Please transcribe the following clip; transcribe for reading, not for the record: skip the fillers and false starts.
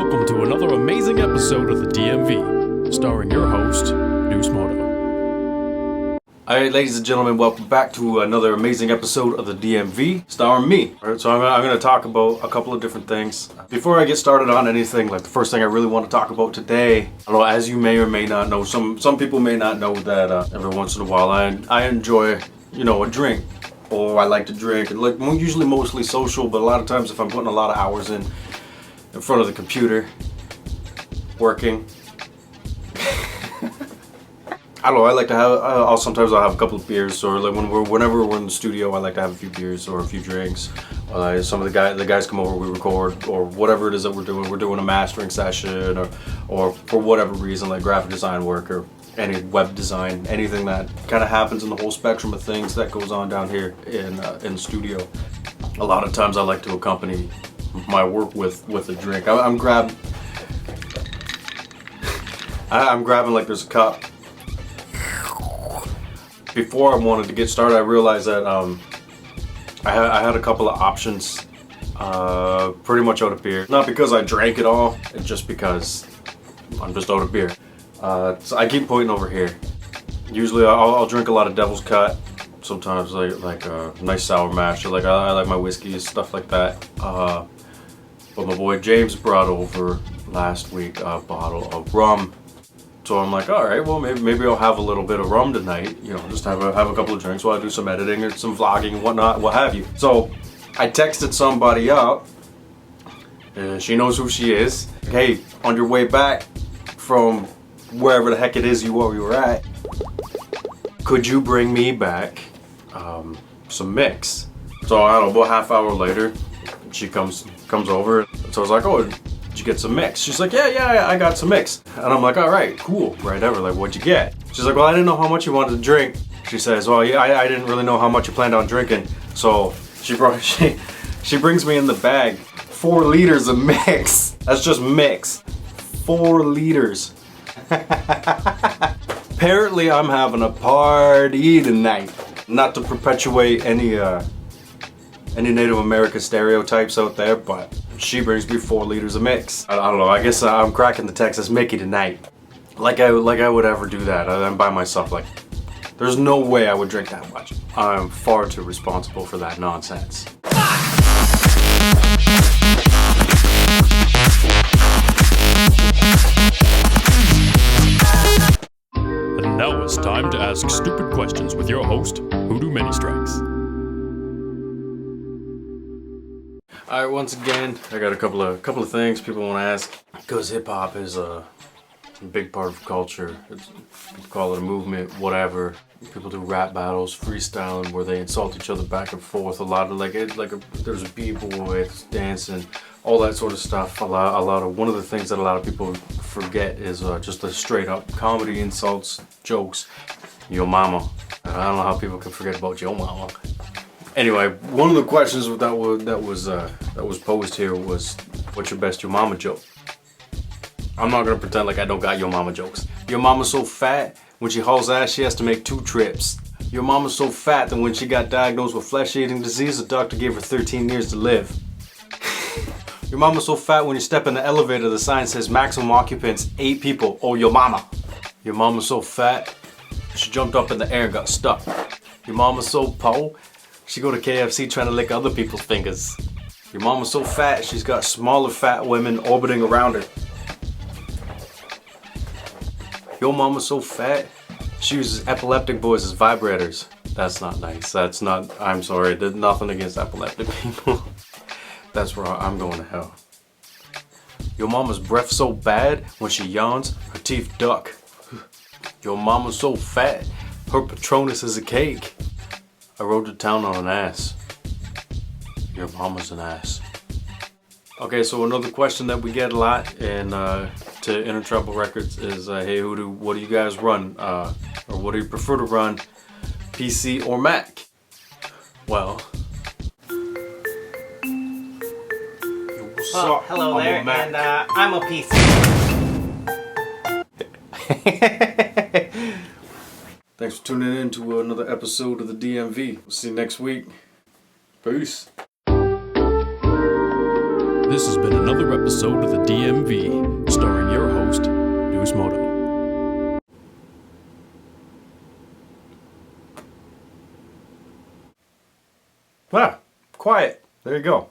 welcome to another amazing episode of the DMV, starring your host, Duece Moto. Alright, ladies and gentlemen, welcome back to another amazing episode of the DMV, starring me. Alright, so I'm going to talk about a couple of different things. Before I get started on anything, like the first thing I really want to talk about today, I don't know, as you may or may not know, some people may not know that every once in a while I enjoy, a drink. Or I like to drink, and like usually mostly social, but a lot of times if I'm putting a lot of hours in front of the computer, working, I don't know, I like to have, sometimes I'll have a couple of beers, or like whenever we're in the studio, I like to have a few beers or a few drinks. Some of the guys come over, we record, or whatever it is that we're doing a mastering session, or for whatever reason, like graphic design work, or any web design, anything that kind of happens in the whole spectrum of things that goes on down here in the studio. A lot of times I like to accompany my work with a drink. I'm grabbing like there's a cup. Before I wanted to get started, I realized that I had a couple of options, pretty much out of beer. Not because I drank it all, it's just because I'm just out of beer. So I keep pointing over here. Usually I'll drink a lot of Devil's Cut. Sometimes like a nice sour mash. I like my whiskeys, stuff like that. But my boy James brought over last week a bottle of rum. So I'm like, all right, well maybe I'll have a little bit of rum tonight. Just have a couple of drinks while I do some editing or some vlogging and whatnot, what have you. So I texted somebody up. She knows who she is. Hey, on your way back from wherever the heck it is you were at, could you bring me back some mix? So I don't know, about half hour later, she comes over. So I was like, oh, did you get some mix? She's like, yeah, I got some mix. And I'm like, all right, cool, right ever. Like, what'd you get? She's like, well, I didn't know how much you wanted to drink. She says, well, yeah, I didn't really know how much you planned on drinking. So she brings me in the bag 4 liters of mix. That's just mix. 4 liters. Apparently I'm having a party tonight. Not to perpetuate any Native American stereotypes out there, but she brings me 4 liters of mix. I don't know, I guess I'm cracking the Texas Mickey tonight. Like I would ever do that. I'm by myself. Like, there's no way I would drink that much. I'm far too responsible for that nonsense. And now it's time to ask stupid questions with your host, Mr.Manystrikes. Alright, once again, I got a couple of things people want to ask. Because hip-hop is a big part of culture. People call it a movement, whatever. People do rap battles, freestyling, where they insult each other back and forth. A lot of there's b-boy, dancing, all that sort of stuff. One of the things that a lot of people forget is just the straight up comedy insults, jokes. Yo mama. I don't know how people can forget about yo mama. Anyway, one of the questions that was posed here was, what's your best yo mama joke? I'm not gonna pretend like I don't got yo mama jokes. Your mama's so fat, when she hauls ass, she has to make 2 trips. Your mama's so fat that when she got diagnosed with flesh-eating disease, the doctor gave her 13 years to live. Your mama's so fat, when you step in the elevator, the sign says maximum occupants 8 people. Oh, your mama. Your mama's so fat, she jumped up in the air and got stuck. Your mama's so po', she go to KFC trying to lick other people's fingers. Your mama's so fat, she's got smaller fat women orbiting around her. Your mama's so fat, she uses epileptic boys as vibrators. That's not nice. That's not, I'm sorry, there's nothing against epileptic people. That's where I'm going to hell. Your mama's breath so bad, when she yawns, her teeth duck. Your mama's so fat, her Patronus is a cake. I rode to town on an ass. Your mama's an ass. Okay, so another question that we get a lot to Inner Trouble Records is, hey, what do you guys run? Or what do you prefer to run, PC or Mac? Well, hello there, and I'm a PC. Thanks for tuning in to another episode of the DMV. We'll see you next week. Peace. This has been another episode of the DMV, starring your host, Duece Moto. Ah, quiet. There you go.